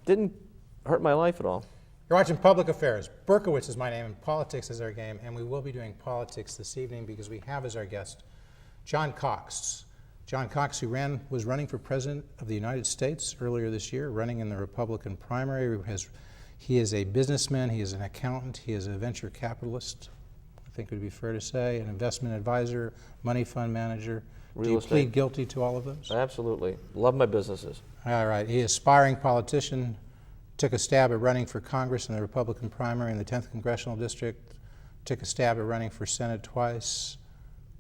didn't hurt my life at all. You're watching Public Affairs. Berkowitz is my name, and politics is our game, and we will be doing politics this evening because we have as our guest John Cox. John Cox, who was running for President of the United States earlier this year, running in the Republican primary. He is a businessman, he is an accountant, he is a venture capitalist, I think it would be fair to say, an investment advisor, money fund manager. Do you plead guilty to all of those? Absolutely. Love my businesses. All right. He is aspiring politician, took a stab at running for Congress in the Republican primary in the 10th Congressional District, took a stab at running for Senate twice,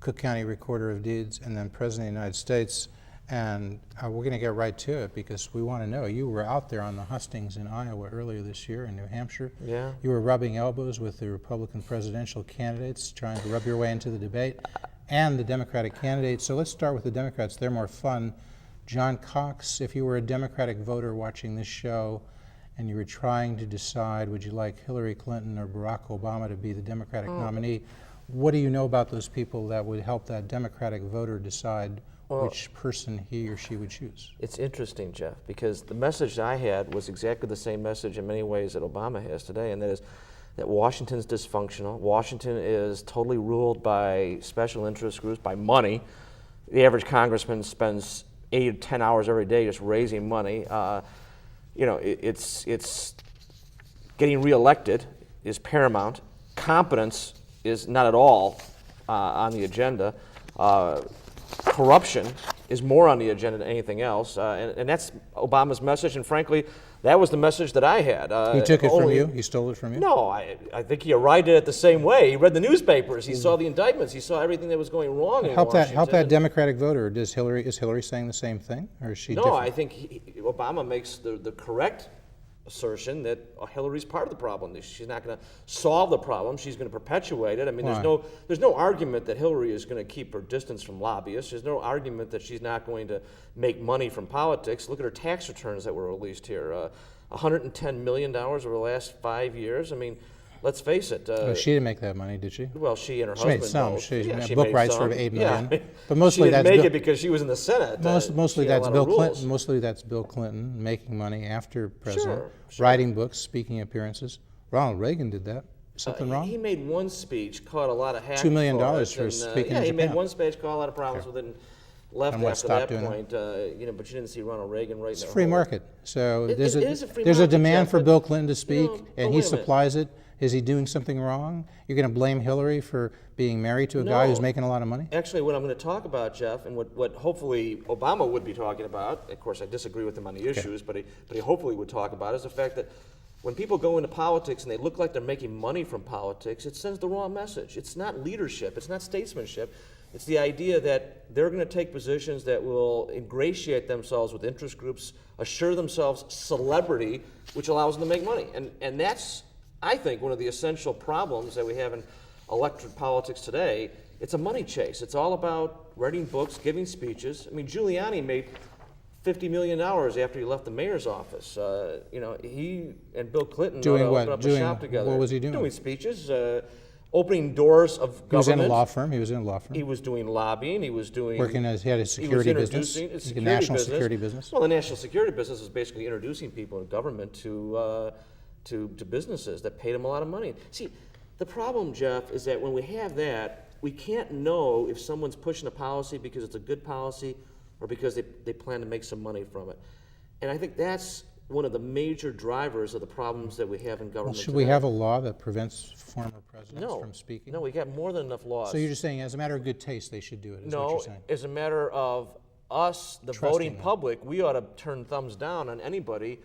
Cook County Recorder of Deeds, and then President of the United States. And we're going to get right to it because we want to know. You were out there on the hustings in Iowa earlier this year, in New Hampshire. Yeah. You were rubbing elbows with the Republican presidential candidates, trying to rub your way into the debate, and the Democratic candidates. So let's start with the Democrats. They're more fun. John Cox, if you were a Democratic voter watching this show and you were trying to decide would you like Hillary Clinton or Barack Obama to be the Democratic nominee, what do you know about those people that would help that Democratic voter decide which person he or she would choose? It's interesting, Jeff, because the message I had was exactly the same message in many ways that Obama has today, and that is that Washington's dysfunctional. Washington is totally ruled by special interest groups, by money. The average congressman spends 8 or 10 hours every day just raising money. It's getting reelected is paramount. Competence is not at all on the agenda. Corruption is more on the agenda than anything else, and that's Obama's message, and frankly, that was the message that I had. He took it from you? He stole it from you? No, I think he arrived at it the same way. He read the newspapers, he saw the indictments, he saw everything that was going wrong in Washington. Help that Democratic voter. Is Hillary saying the same thing, or is she different? No, I think Obama makes the correct assertion that Hillary's part of the problem. She's not going to solve the problem. She's going to perpetuate it. I mean, there's no argument that Hillary is going to keep her distance from lobbyists. There's no argument that she's not going to make money from politics. Look at her tax returns that were released here. $110 million over the last 5 years. I mean, let's face it. She didn't make that money, did she? Well, she and her husband made some. both. She book rights for $8 million. Yeah. But mostly she didn't that's make it because she was in the Senate. Mostly that's Bill Clinton. Mostly that's Bill Clinton making money after president, writing books, speaking appearances. Ronald Reagan did that. Something wrong? He made one speech, caught a lot of hack. $2 million for speaking in Japan. He made one speech, caught a lot of problems with it. And left after that point, but you didn't see Ronald Reagan right now. It's a free market, so there's a demand for Bill Clinton to speak, and he supplies it. Is he doing something wrong? You're going to blame Hillary for being married to a guy who's making a lot of money? Actually, what I'm going to talk about, Jeff, and what hopefully Obama would be talking about, of course I disagree with him on the issues, but he hopefully would talk about, is the fact that when people go into politics and they look like they're making money from politics, it sends the wrong message. It's not leadership, it's not statesmanship. It's the idea that they're going to take positions that will ingratiate themselves with interest groups, assure themselves celebrity, which allows them to make money. And that's, I think, one of the essential problems that we have in elected politics today. It's a money chase. It's all about writing books, giving speeches. I mean, Giuliani made $50 million after he left the mayor's office. He and Bill Clinton opened up a shop together. What was he doing? Doing speeches. Opening doors of government. He was in a law firm. He was doing lobbying. He was doing he had a security business. A national security business. Well, the national security business is basically introducing people in government to businesses that paid them a lot of money. See, the problem, Jeff, is that when we have that, we can't know if someone's pushing a policy because it's a good policy or because they plan to make some money from it. And I think that's one of the major drivers of the problems that we have in government today. We have a law that prevents former presidents from speaking? No, we got more than enough laws. So you're just saying as a matter of good taste they should do it, is what you're saying? No, as a matter of us, the voting public, we ought to turn thumbs down on anybody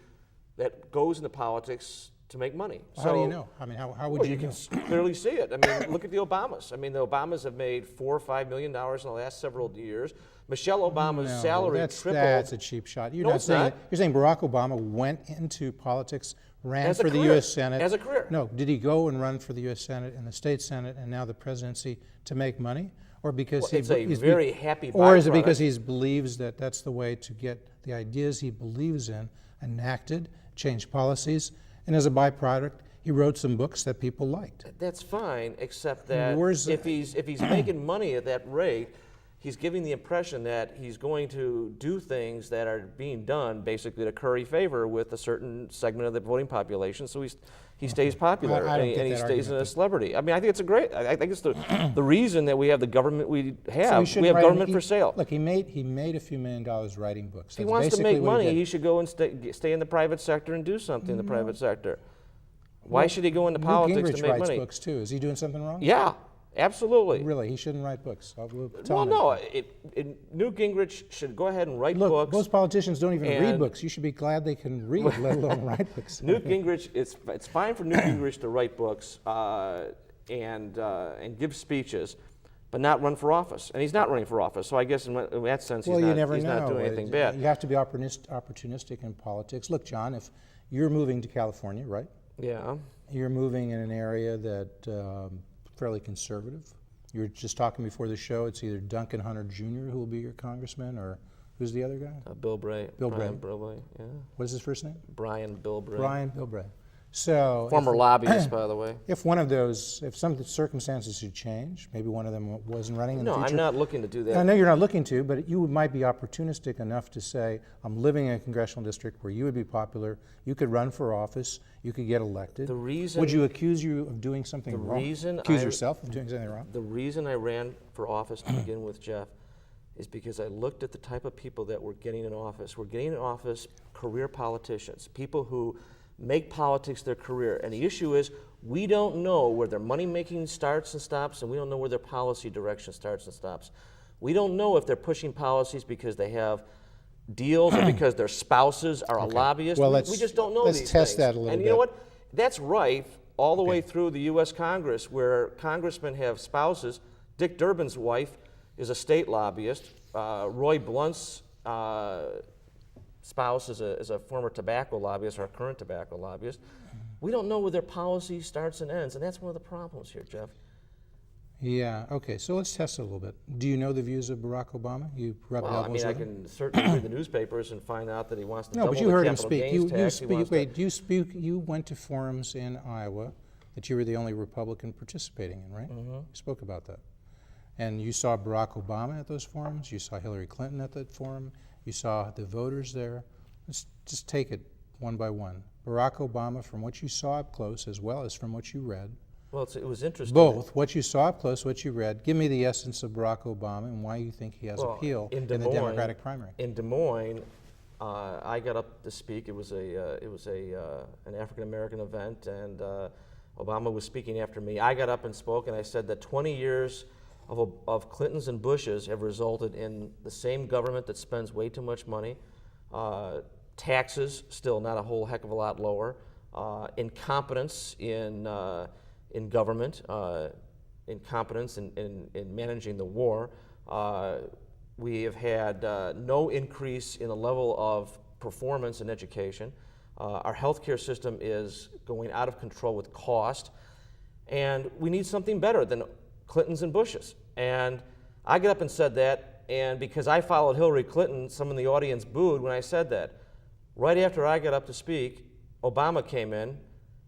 that goes into politics to make money. Well, how do you know? I mean, how would you know? Can clearly see it. I mean, look at the Obamas. I mean, the Obamas have made $4 or $5 million in the last several years. Michelle Obama's salary tripled. That's a cheap shot. You're saying Barack Obama went into politics, ran for the U.S. Senate. As a career. No, did he go and run for the U.S. Senate and the state Senate and now the presidency to make money? Or because he's very happy byproduct. Or is it because he believes that that's the way to get the ideas he believes in enacted, change policies, and as a byproduct, he wrote some books that people liked. That's fine, except that if he's making money at that rate, he's giving the impression that he's going to do things that are being done basically to curry favor with a certain segment of the voting population, so he stays popular I don't get and he that stays argument, a celebrity. I mean, I think it's I think it's the reason that we have the government we So have. shouldn't We have write government any- for sale. Look, he made a few $1 million writing books. If he That's wants to basically make what he money, did. he should go and stay in the private sector and do something in the private sector. Why should he go into Newt politics Gingrich to make writes money? books too. Is he doing something wrong? Yeah, absolutely. Really, he shouldn't write books. We'll tell Well, him no, that. Newt Gingrich should go ahead and write Look, books. most politicians don't even read and- books. You should be glad they can read, let alone write books. Newt Gingrich, it's fine for Newt Gingrich to write books and give speeches, but not run for office. And he's not running for office, so I guess in that sense Well, he's you not, never he's know. not doing anything bad. You have to be opportunistic in politics. Look, John, if you're moving to California, right? Yeah. You're moving in an area that fairly conservative. You were just talking before the show. It's either Duncan Hunter Jr. who will be your congressman, or who's the other guy? Bill Bray. Bill Brian Bray. Bray, yeah. What is his first name? Brian Bill Bray. Brian Bill Bray. So, Former lobbyist, by the way. if one of those, if some of the circumstances should change, maybe one of them wasn't running in the No, future. I'm not looking to do that. I know you're not looking to, but you might be opportunistic enough to say, I'm living in a congressional district where you would be popular, you could run for office, you could get elected. The reason- Would you accuse you of doing something The wrong? reason Accuse I- yourself of doing something wrong? The reason I ran for office to begin with, Jeff, is because I looked at the type of people that were getting in office. We're getting in office career politicians, people who make politics their career. And the issue is, we don't know where their money-making starts and stops, and we don't know where their policy direction starts and stops. We don't know if they're pushing policies because they have deals or because their spouses are a lobbyist. Well, we just don't know let's these test things. that a little And you know bit. what? That's right all the way through the U.S. Congress, where congressmen have spouses. Dick Durbin's wife is a state lobbyist. Roy Blunt's spouse is a former tobacco lobbyist or a current tobacco lobbyist. We don't know where their policy starts and ends, and that's one of the problems here, Jeff. Yeah, okay, so let's test it a little bit. Do you know the views of Barack Obama? You rubbed Well, I elbows mean, I with him? can certainly read the newspapers and find out that he wants to No, double but you the heard him capital speak. gains You tax. He wants to- you went to forums in Iowa that you were the only Republican participating in, right? You spoke about that. And you saw Barack Obama at those forums, you saw Hillary Clinton at that forum, you saw the voters there. Let's just take it one by one. Barack Obama, from what you saw up close, as well as from what you read, Well, it was interesting. both, what you saw up close, what you read, give me the essence of Barack Obama and why you think he has Well, appeal in Des the Moines- Democratic primary. In Des Moines, I got up to speak. It was an African American event, and Obama was speaking after me. I got up and spoke, and I said that 20 years of Clintons and Bushes have resulted in the same government that spends way too much money, taxes still not a whole heck of a lot lower, incompetence in government, incompetence in managing the war. We have had no increase in the level of performance in education. Our healthcare system is going out of control with cost, and we need something better than Clintons and Bushes. And I got up and said that, and because I followed Hillary Clinton, some in the audience booed when I said that. Right after I got up to speak, Obama came in,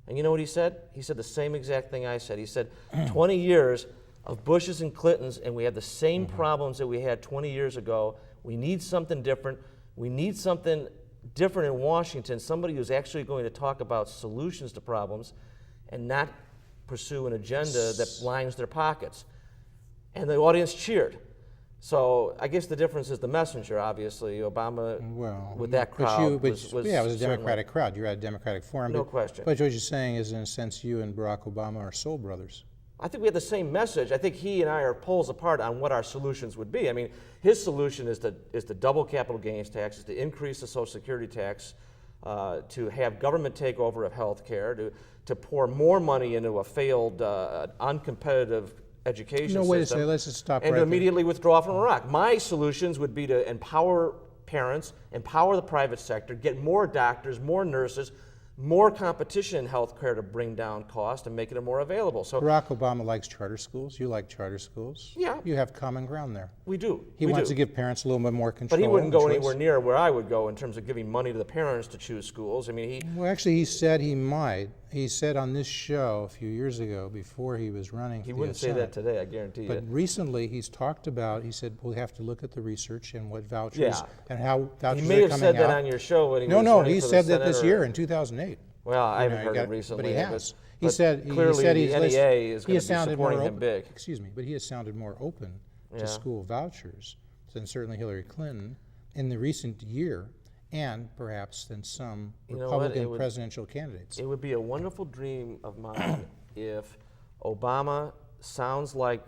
and you know what he said? He said the same exact thing I said. He said, 20 years of Bushes and Clintons, and we have the same problems that we had 20 years ago. We need something different. We need something different in Washington, somebody who's actually going to talk about solutions to problems and not pursue an agenda that lines their pockets. And the audience cheered. So I guess the difference is the messenger, obviously. Obama, with that crowd, was yeah, it was a certainly- Democratic crowd. You're at a Democratic forum. No question. But what you're saying is, in a sense, you and Barack Obama are soul brothers. I think we have the same message. I think he and I are poles apart on what our solutions would be. I mean, his solution is to double capital gains taxes, to increase the Social Security tax, to have government takeover of health care, to pour more money into a failed, uncompetitive education system. No, wait a second, let's just stop and right to there. immediately withdraw from Iraq. My solutions would be to empower parents, empower the private sector, get more doctors, more nurses, more competition in health care to bring down cost and make it more available. So Barack Obama likes charter schools. You like charter schools. Yeah. You have common ground there. we do. He wants to give parents a little bit more control. But he wouldn't and go choice. anywhere near where I would go in terms of giving money to the parents to choose schools. I mean, Well, actually, he said he might. He said on this show a few years ago, before he was running he for the wouldn't say that today, I guarantee But you. recently, he's talked about, he said, we have to look at the research and what vouchers Yeah. and how vouchers He are may have coming said that out. on your show when he No, was no, running he for the said that this Senate, year or- in 2008. Well, I haven't You heard got- it recently. But he has. He but said clearly he the said he's NEA is he going has to be sounded supporting more him open, big. excuse me, but he has sounded more open Yeah. to school vouchers than certainly Hillary Clinton in the recent year, and perhaps than some You know what? Republican It would- presidential candidates. It would be a wonderful dream of mine if Obama sounds like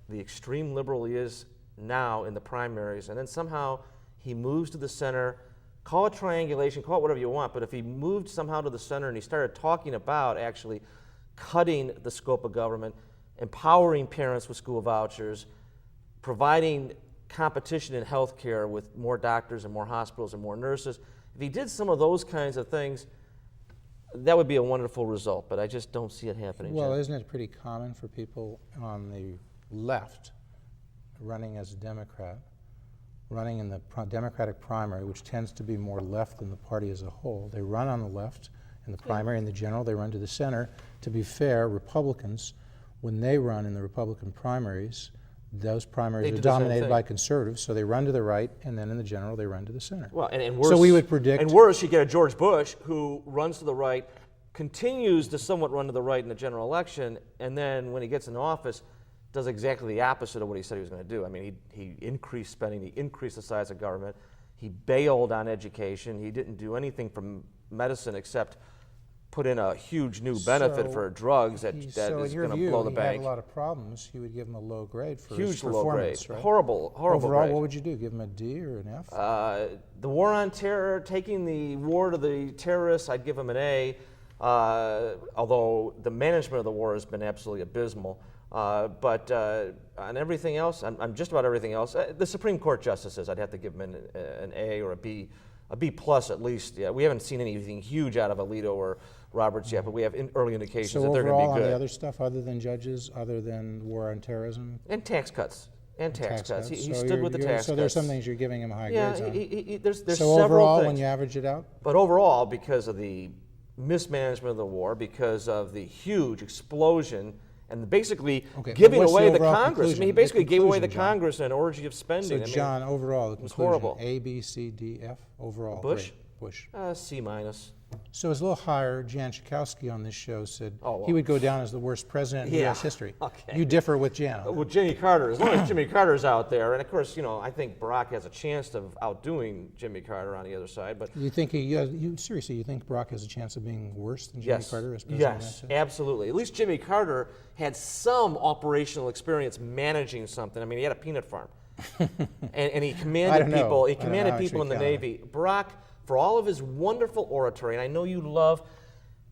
the extreme liberal he is now in the primaries, and then somehow he moves to the center. Call it triangulation, call it whatever you want, but if he moved somehow to the center and he started talking about actually cutting the scope of government, empowering parents with school vouchers, providing competition in health care with more doctors and more hospitals and more nurses, if he did some of those kinds of things, that would be a wonderful result, but I just don't see it happening. Well, Jeff. isn't it pretty common for people on the left running as a Democrat, running in the Democratic primary, which tends to be more left than the party as a whole? They run on the left in the primary, in the general, they run to the center. To be fair, Republicans, when they run in the Republican primaries, those primaries They are do the same dominated thing. by conservatives, so they run to the right, and then in the general, they run to the center. Well, and worse, so we would predict. And worse, you get a George Bush who runs to the right, continues to somewhat run to the right in the general election, and then when he gets in office, does exactly the opposite of what he said he was going to do. I mean, he increased spending, he increased the size of government, he bailed on education, he didn't do anything from medicine except put in a huge new benefit So for drugs that so is in your going to view, blow the he bank. had a lot of problems. You would give him a low grade for his Huge low grade, performance, right? horrible Overall, grade. what would you do? Give him a D or an F? The war on terror, taking the war to the terrorists, I'd give him an A, although the management of the war has been absolutely abysmal. But on everything else, on just about everything else, the Supreme Court justices, I'd have to give them an A or a B plus at least. Yeah, we haven't seen anything huge out of Alito or Roberts yet, but we have early indications So that they're going overall, to be on good. the other stuff, other than judges, other than war on terrorism, And tax cuts. Tax cuts. He So stood with the tax cuts. So there's some things you're giving him high Yeah, grades on. there's So several overall, things. when you average it out, But overall, because of the mismanagement of the war, because of the huge explosion, and basically Okay, but giving what's the away the overall Congress. I mean, he conclusion? basically The gave away the conclusion, John. Congress in an orgy of spending. so I mean, John, overall, the was conclusion, horrible. A, B, C, D, F, overall. Bush? grade. Bush. C minus. So it's a little higher. Jan Schakowsky on this show said Oh, well. he would go down as the worst president in Yeah, U.S. history. okay. You differ with Jan. on that. Well, Jimmy Carter, as long as Jimmy Carter's out there, and of course, I think Barack has a chance of outdoing Jimmy Carter on the other side, but You think seriously? You think Barack has a chance of being worse than Jimmy yes, Carter as president? of the United yes, States? absolutely. At least Jimmy Carter had some operational experience managing something. I mean, he had a peanut farm, and he I commanded don't know. people. He I don't know commanded how people in the actually Navy. Barack, for all of his wonderful oratory, and I know you love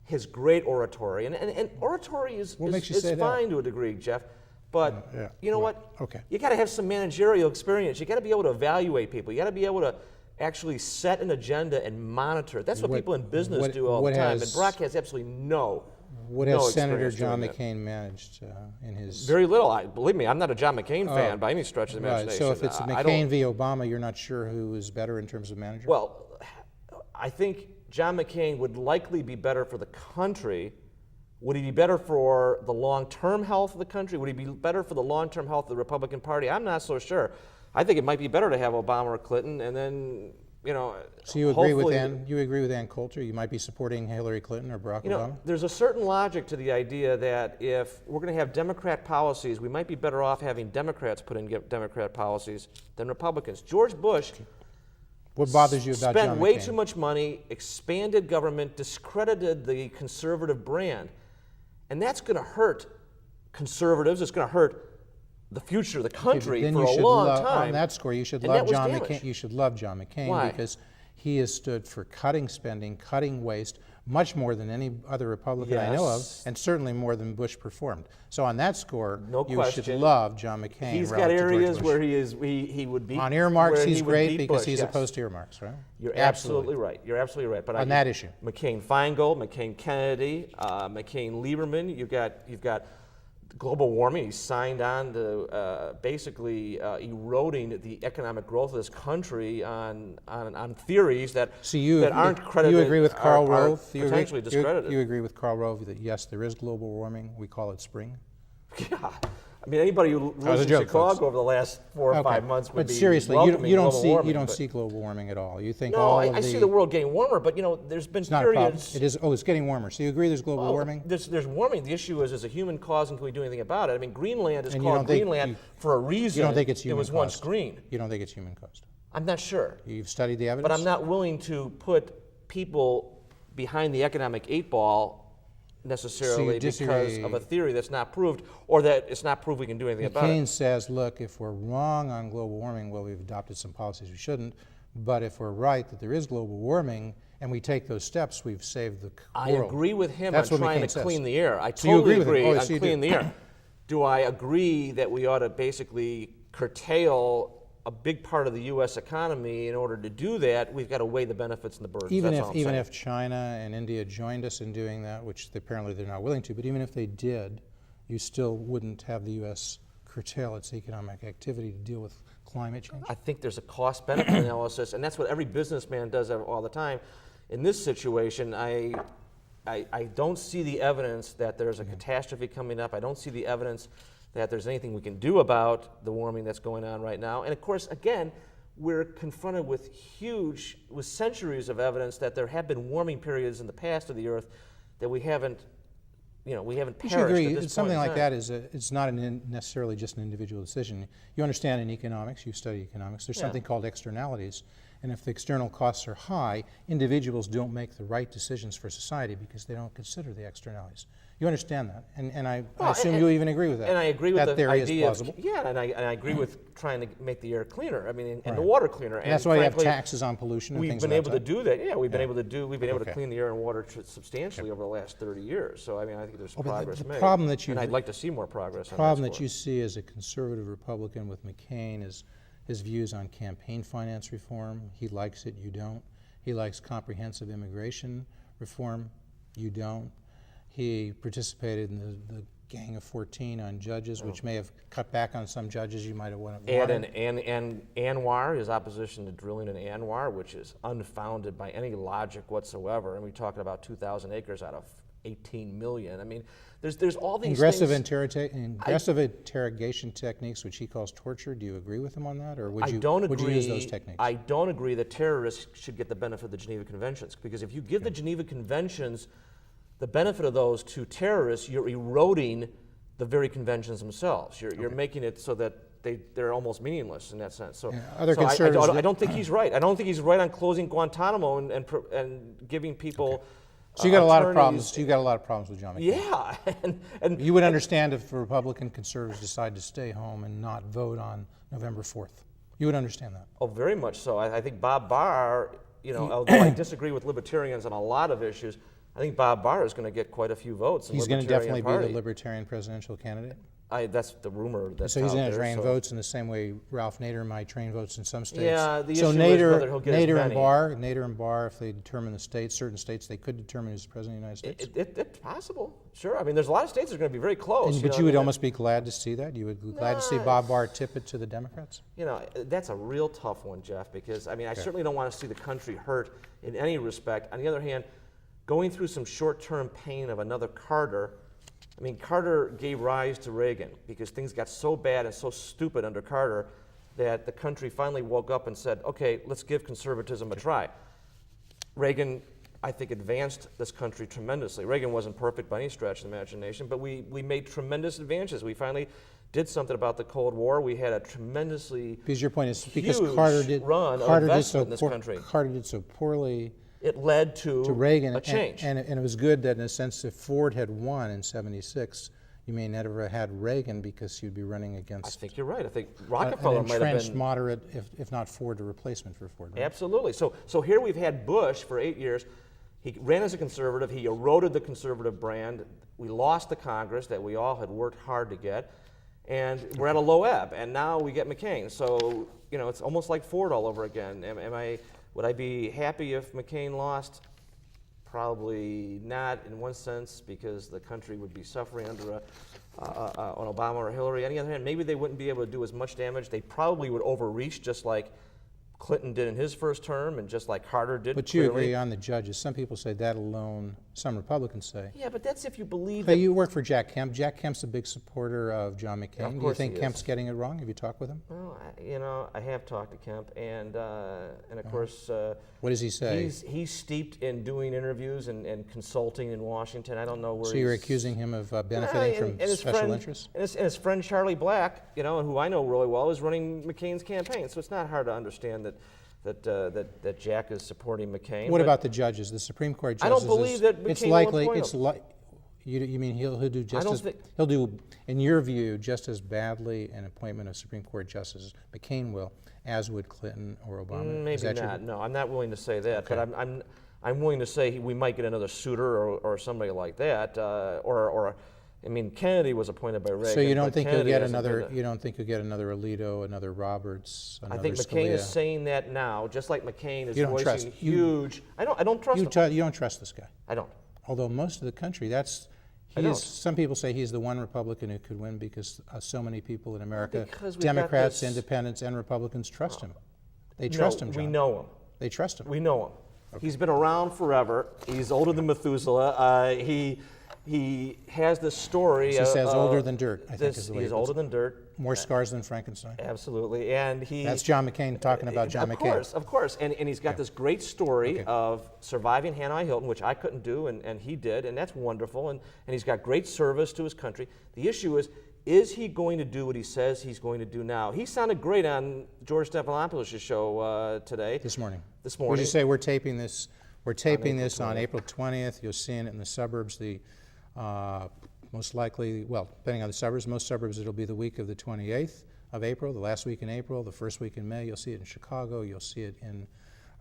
his great oratory, and oratory is What makes you is say that? fine to a degree, Jeff. But yeah. you know Well, what? okay. You got to have some managerial experience. You got to be able to evaluate people. You got to be able to actually set an agenda and monitor it. That's what people in business do all the time. And Barack has absolutely no. What no has Senator experience John doing that. McCain managed in his? Very little. Believe me, I'm not a John McCain fan by any stretch of the Right. imagination. So if it's I don't- McCain v. Obama, you're not sure who is better in terms of manager? Well, I think John McCain would likely be better for the country. Would he be better for the long-term health of the country? Would he be better for the long-term health of the Republican Party? I'm not so sure. I think it might be better to have Obama or Clinton, and then, So you agree with hopefully- Ann? You agree with Ann Coulter? You might be supporting Hillary Clinton or Barack Obama? There's a certain logic to the idea that if we're going to have Democrat policies, we might be better off having Democrats put in Democrat policies than Republicans. George Bush What bothers you about spent John way McCain? too much money, expanded government, discredited the conservative brand. And that's going to hurt conservatives. It's going to hurt the future of the country Then for you a should long love, time. on that score, you should And love that was John damaged. McCain. You should love John McCain Why? because He has stood for cutting spending, cutting waste, much more than any other Republican I know of, Yes. and certainly more than Bush performed. So on that score, No you question. should love John McCain. He's got relative to George areas Bush. where he would beat. On earmarks, where he he's would great beat because Bush, he's yes. opposed to earmarks, right? You're absolutely right. You're absolutely right. But On that issue. McCain-Feingold, McCain-Kennedy, McCain-Lieberman. You've got global warming. He signed on to basically eroding the economic growth of this country on theories that aren't credited. You agree with Karl are Rove? Potentially discredited. You agree with Karl Rove that yes, there is global warming. We call it spring. Yeah. I mean, anybody who lives in joke, Chicago folks. over the last 4 or 5 months would But be seriously, welcoming you don't global see warming, you don't but- see global warming at all. You think No, all I of see the world getting warmer, but there's been It's not a problem. periods. It is. Oh, it's getting warmer. So you agree there's global warming? There's warming. The issue is a human cause, and can we do anything about it? I mean, Greenland is And you called don't think- Greenland for a reason. You don't think it's human It was caused? once green. You don't think it's human caused? I'm not sure, You've studied the evidence? but I'm not willing to put people behind the economic 8-ball necessarily because disagree. of a theory that's not proved, or that it's not proved we can do anything about McCain it. says, look, if we're wrong on global warming, well, we've adopted some policies we shouldn't. But if we're right that there is global warming and we take those steps, we've saved the I world. agree with him That's on what trying McCain to says. clean the air. I So you totally agree with him? Oh, agree yes, on you do. cleaning the air. Do I agree that we ought to basically curtail a big part of the U.S. economy? In order to do that, we've got to weigh the benefits and the burdens. Even That's all I'm if saying. China and India joined us in doing that, which apparently they're not willing to, but even if they did, you still wouldn't have the U.S. curtail its economic activity to deal with climate change. I think there's a cost-benefit analysis, and that's what every businessman does all the time. In this situation, I don't see the evidence that there's a catastrophe coming up. I don't see the evidence that there's anything we can do about the warming that's going on right now. And of course, again, we're confronted with centuries of evidence that there have been warming periods in the past of the Earth that we haven't perished. You should agree. At this Something point in like time. that it's not necessarily just an individual decision. You understand in economics, you study economics, there's something called externalities. And if the external costs are high, individuals don't make the right decisions for society because they don't consider the externalities. You understand that, and I assume you even agree with that. And I agree with that the theory idea is plausible. and I agree with trying to make the air cleaner. I mean, and the water cleaner. And that's why you have taxes on pollution and We've things been of able that to do that. Yeah, we've been able to Okay. clean the air and water substantially over the last 30 years. So I mean, I think there's but progress the made. problem that and I'd like to see more progress. The problem on that you see as a conservative Republican with McCain is his views on campaign finance reform. He likes it, you don't. He likes comprehensive immigration reform, you don't. He participated in the Gang of 14 on judges, which may have cut back on some judges you might have wanted. And Anwar, his opposition to drilling in Anwar, which is unfounded by any logic whatsoever. And we're talking about 2,000 acres out of 18 million. I mean, there's all these aggressive things. interrogation techniques, which he calls torture. Do you agree with him on that, or would you use those techniques? I don't agree that terrorists should get the benefit of the Geneva Conventions, because if you give the Geneva Conventions the benefit of those to terrorists, you're eroding the very conventions themselves. You're making it so that they're almost meaningless in that sense. So, Other so conservatives I don't think he's right. I don't think he's right on closing Guantanamo and giving people. So you got a lot of attorneys- problems. You got a lot of problems with John McCain. Yeah, and You would understand if Republican conservatives decide to stay home and not vote on November 4th. You would understand that. oh, very much so. I think Bob Barr, although I disagree with libertarians on a lot of issues, I think Bob Barr is going to get quite a few votes. In He's the going to Libertarian definitely Party. be the Libertarian presidential candidate. That's the rumor. That's So he's out going to there, drain so- votes in the same way Ralph Nader might drain votes in some states. Yeah, the so issue is whether he'll get as many. Nader and Barr, if they determine the states, certain states, they could determine who's president of the United States. It's possible, sure. I mean, there's a lot of states that are going to be very close. But you would almost be glad to see that. You would be glad to see Bob Barr tip it to the Democrats. That's a real tough one, Jeff, because I mean, I certainly don't want to see the country hurt in any respect. On the other hand, going through some short-term pain of another Carter. I mean, Carter gave rise to Reagan because things got so bad and so stupid under Carter that the country finally woke up and said, okay, let's give conservatism a try. Reagan, I think, advanced this country tremendously. Reagan wasn't perfect by any stretch of the imagination, but we made tremendous advances. We finally did something about the Cold War. We had a tremendously Because your point is because huge Carter did run of Carter did investment so in this poor, country. Carter did so poorly It led to Reagan a change. and it was good that in a sense if Ford had won in '76, you may never have had Reagan because you'd be running I against think you're right. I think an Rockefeller might have entrenched been moderate, if not Ford, a replacement for Ford. Right? absolutely. So here we've had Bush for 8 years. He ran as a conservative. He eroded the conservative brand. We lost the Congress that we all had worked hard to get, and we're at a low ebb. And now we get McCain. So it's almost like Ford all over again. Would I be happy if McCain lost? Probably not, in one sense, because the country would be suffering under an Obama or Hillary. On the other hand, maybe they wouldn't be able to do as much damage. They probably would overreach, just like Clinton did in his first term, and just like Carter did. But you clearly. agree on the judges. Some people say that alone. Some Republicans say. Yeah, but that's if you believe Hey, that. you work for Jack Kemp. Jack Kemp's a big supporter of John McCain. Of Do you course think he Kemp's is. getting it wrong? Have you talked with him? Well, I have talked to Kemp, and of course. What does he say? He's steeped in doing interviews and consulting in Washington. I don't know where. So you're he's- accusing him of benefiting from his special friend, interests? And his friend Charlie Black, who I know really well, is running McCain's campaign. So it's not hard to understand that Jack is supporting McCain. What but about the judges, the Supreme Court I judges? don't believe that It's McCain will likely. appoint It's them. like. You mean he'll do just don't as think- he'll do, in your view, just as badly an appointment of Supreme Court justices McCain will, as would Clinton or Obama? Is Maybe that your- not. No, I'm not willing to say that. Okay. But I'm willing to say we might get another Souter or somebody like that. Kennedy was appointed by Reagan. So you don't but think Kennedy you'll get hasn't another? been You don't think you'll get another Alito, another Roberts, another I think Scalia? McCain is saying that now, just like McCain is You don't voicing trust- you- huge. I don't trust him. You don't trust this guy. I don't. Although most of the country, I don't. some people say he's the one Republican who could win because so many people in America, because we've got Democrats, this- Independents, and Republicans trust him. They trust him, John. We know him. They trust him. We know him. He's been around forever. He's older than Methuselah. He has this story. He says older than dirt, I think is the way he He's puts older than dirt. More scars than Frankenstein. Absolutely. And he. That's John McCain talking about John McCain. Of course. And he's got this great story Okay. of surviving Hanoi Hilton, which I couldn't do, and he did, and that's wonderful. And he's got great service to his country. The issue is he going to do what he says he's going to do now? He sounded great on George Stephanopoulos' show today. This morning. This Would morning. you say we're taping this? We're taping April this on April 20th. You'll see it in the suburbs. Most likely, well, depending on the suburbs, most suburbs it'll be the week of the 28th of April, the last week in April, the first week in May. You'll see it in Chicago. You'll see it in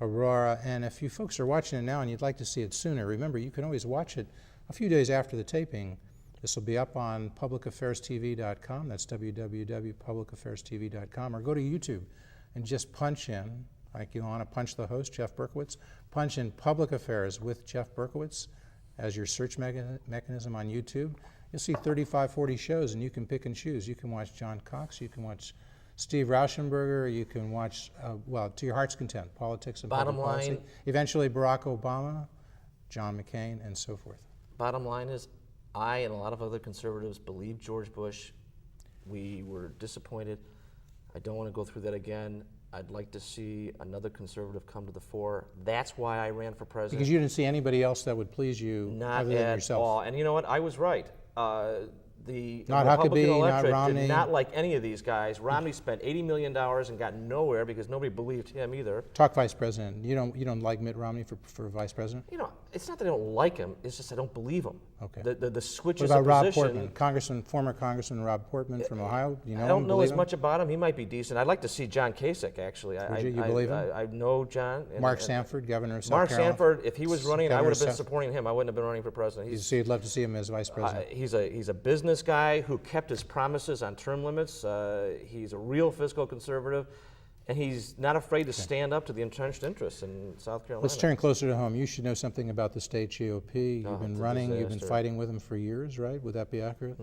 Aurora. And if you folks are watching it now and you'd like to see it sooner, remember you can always watch it a few days after the taping. This will be up on publicaffairs.tv.com. That's www.publicaffairs.tv.com. Or go to YouTube and just punch in, like you want to punch the host, Jeff Berkowitz, punch in Public Affairs with Jeff Berkowitz as your search mechanism on YouTube. You'll see 35, 40 shows, and you can pick and choose. You can watch John Cox, you can watch Steve Rauschenberger, you can watch, to your heart's content, politics and Bottom public policy. line- Eventually Barack Obama, John McCain, and so forth. Bottom line is, I and a lot of other conservatives believed George Bush. We were disappointed. I don't want to go through that again. I'd like to see another conservative come to the fore. That's why I ran for president. Because you didn't see anybody else that would please you Not other than at yourself. all. And you know what? I was right. The Not Republican Huckabee, not electorate Romney. did not like any of these guys. Romney spent $80 million and got nowhere because nobody believed him either. Talk vice president. You don't like Mitt Romney for vice president? It's not that I don't like him. It's just I don't believe him. Okay. The What switches about of Rob position. Portman, former Congressman Rob Portman from Ohio? Do you know I don't him, know believe as him? much about him. He might be decent. I'd like to see John Kasich, actually. Would you believe him? I know John. Mark Sanford, governor of South Mark Carolina. Sanford, if he was running, I Governor would of have been South- supporting him. I wouldn't have been running for president. So you'd love to see him as vice president? He's a business guy who kept his promises on term limits. He's a real fiscal conservative, and he's not afraid to stand up to the entrenched interests in South Carolina. Let's turn closer to home. You should know something about the state GOP. You've been it's a running, you've been disaster. fighting with them for years, right? Would that be accurate?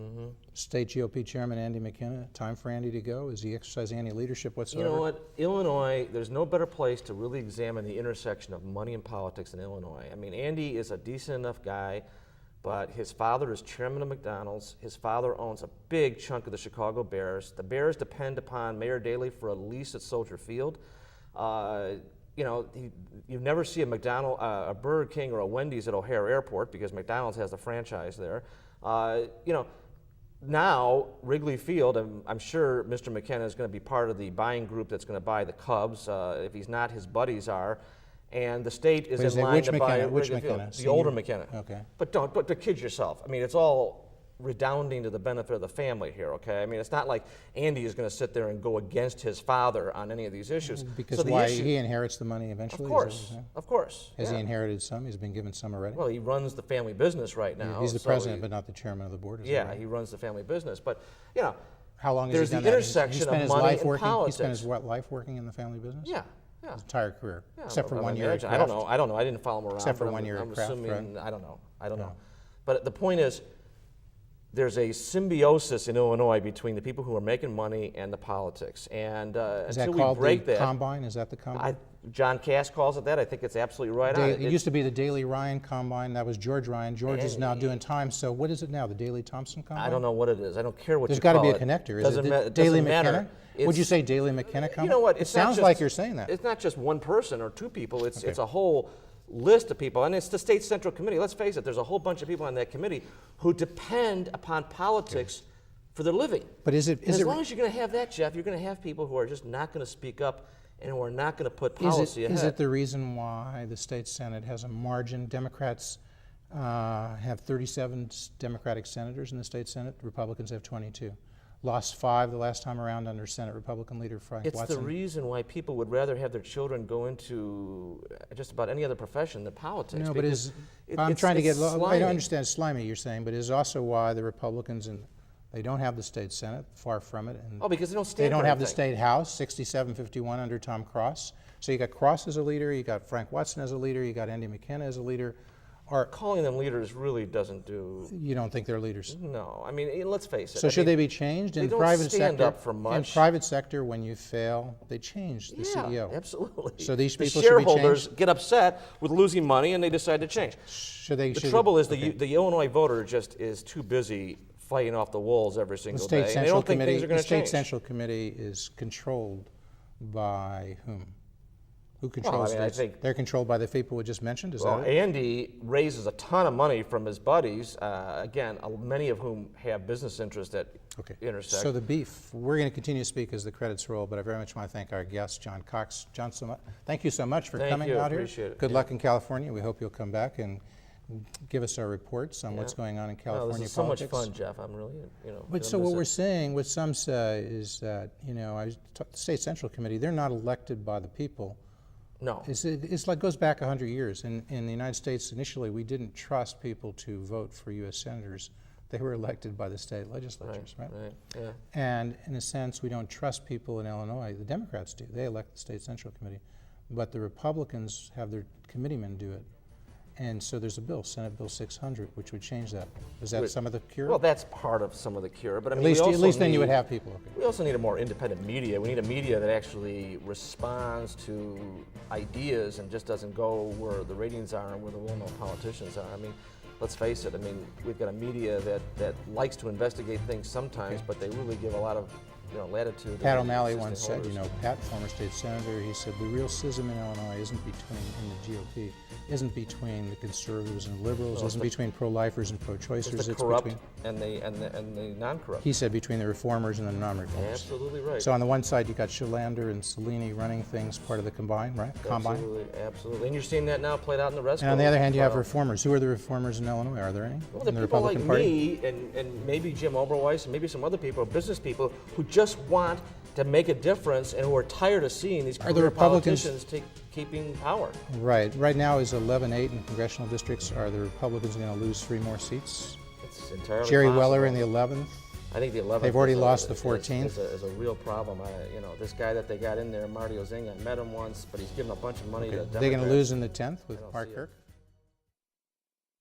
State GOP Chairman Andy McKenna, time for Andy to go? Is he exercising any leadership You whatsoever? know what? Illinois, there's no better place to really examine the intersection of money and politics than Illinois. I mean, Andy is a decent enough guy, but his father is chairman of McDonald's. His father owns a big chunk of the Chicago Bears. The Bears depend upon Mayor Daley for a lease at Soldier Field. You never see a Burger King or a Wendy's at O'Hare Airport because McDonald's has the franchise there. Now, Wrigley Field, I'm sure Mr. McKenna is going to be part of the buying group that's going to buy the Cubs. If he's not, his buddies are. And the state is in line Which to buy McKenna? Which Wrigley Field. McKenna? The older Senior? McKenna. Okay. But don't kid yourself. I mean, it's all redounding to the benefit of the family here, okay? I mean, it's not like Andy is going to sit there and go against his father on any of these issues. Because So the why issue- he inherits the money eventually? Of course, of course. Has yeah. he inherited some? He's been given some already? Well, he runs the family business right now. He's the so president, but not the chairman of the board, is that Yeah, right? he runs the family business. But, you know, How long there's has he done the that? intersection He spent of his money life and working, politics. He spent his life working in the family business? Yeah, yeah. His entire career, Yeah, except for I 1 year at imagine. I don't Kraft. know. I don't know. I didn't follow him around. Except for but 1 year at I'm Kraft, assuming, right? I don't know. I don't know. But the point is, there's a symbiosis in Illinois between the people who are making money and the politics. And Is until that we called break the that, Combine? Is that the Combine? John Cass calls it that. I think it's absolutely right on. It used to be the Daily Ryan Combine. That was George Ryan. George is now And- doing time. So what is it now? The Daily Thompson Combine? I don't know what it is. I don't care what There's you got call to it. be a connector. Is Doesn't it ma- the it Daily doesn't matter. McKenna? Would you It's- say Daily McKenna Combine? You know what? It It's not sounds just- like you're saying that. It's not just one person or two people. It's a whole list of people, and it's the state central committee. Let's face it. There's a whole bunch of people on that committee who depend upon politics for their living. But is it? And Is as it? long as you're going to have that, Jeff, you're going to have people who are just not going to speak up and who are not going to put Is policy it, ahead. is it the reason why the state Senate has a margin? Democrats have 37 Democratic senators in the state Senate. Republicans have 22. Lost 5 the last time around under Senate Republican leader Frank It's Watson. the reason why people would rather have their children go into just about any other profession than politics. No, but because is it's I slimy. don't understand slimy you're saying, but is also why the Republicans and they don't have the state Senate, far from it, and Oh, because they don't stand they don't for have the anything. state House, 67-51 under Tom Cross. So you got Cross as a leader, you got Frank Watson as a leader, you got Andy McKenna as a leader. Or Calling them leaders really doesn't do. you don't think they're leaders? No, I mean, let's face it. So I should mean, they be changed they in don't private stand sector? up for In much. private sector, when you fail, they change the Yeah, CEO. absolutely. So these the people should be shareholders changed? get upset with losing money and they decide to change. Should they? The should trouble is okay. the Illinois voter just is too busy fighting off the wolves every The single state day, and they central don't think committee. things are going The to state change. central committee is controlled by whom? Who Well, controls I mean, I this? think- They're controlled by the people we just mentioned. Is Well, that it? Andy raises a ton of money from his buddies, again, many of whom have business interests that Okay. intersect. So the beef. We're going to continue to speak as the credits roll, but I very much want to thank our guest, John Cox. John, thank you so much for Thank coming you. out here. Appreciate it. Good Yeah. luck in California. We hope you'll come back and give us our reports on what's going on in Well, California this is so politics. much fun, Jeff. I'm really, But gonna so miss what it. we're saying, what some say is that, the State Central Committee, they're not elected by the people. No. It's like goes back 100 years. In the United States, initially, we didn't trust people to vote for U.S. senators. They were elected by the state legislatures, right? Right, yeah. And in a sense, we don't trust people in Illinois. The Democrats do. They elect the State Central Committee. But the Republicans have their committeemen do it. And so there's a bill, Senate Bill 600, which would change that. Is that some of the cure? Well, that's part of some of the cure, but I at mean, least, we at also least then you would need- have people. Okay. We also need a more independent media. We need a media that actually responds to ideas and just doesn't go where the ratings are and where the well-known politicians are. I mean, let's face it. I mean, we've got a media that likes to investigate things sometimes, but they really give a lot of latitude. to Pat the O'Malley existing once said, holders. Pat, former state senator, he said the real schism in Illinois isn't between, in the GOP, isn't between the conservatives and liberals, No, it's isn't between pro-lifers and pro-choicers. It's the It's corrupt between, and the non-corrupt. he said, between the reformers and the non-reformers. Absolutely right. So on the one side, you got Schillander and Cellini running things, part of the combine, right? Combine. Absolutely, absolutely. And you're seeing that now played out in the rest. And on the other hand, you have reformers. Who are the reformers in Illinois? Are there any? Well, in the the people Republican like Party? me and maybe Jim Oberweis and maybe some other people, business people, who just want to make a difference and who are tired of seeing these Are the career Republicans- politicians keeping power. Right. Right now is 11-8 in congressional districts. Are the Republicans going to lose 3 more seats? It's entirely Jerry possible. Weller in the 11th. I think the 11th. They've already is lost the is- 14th. Is a real problem. This guy that they got in there, Marty Ozinga, I met him once, but he's given a bunch of money to They're Democrats. going to lose in the 10th with I don't Mark see it. Kirk.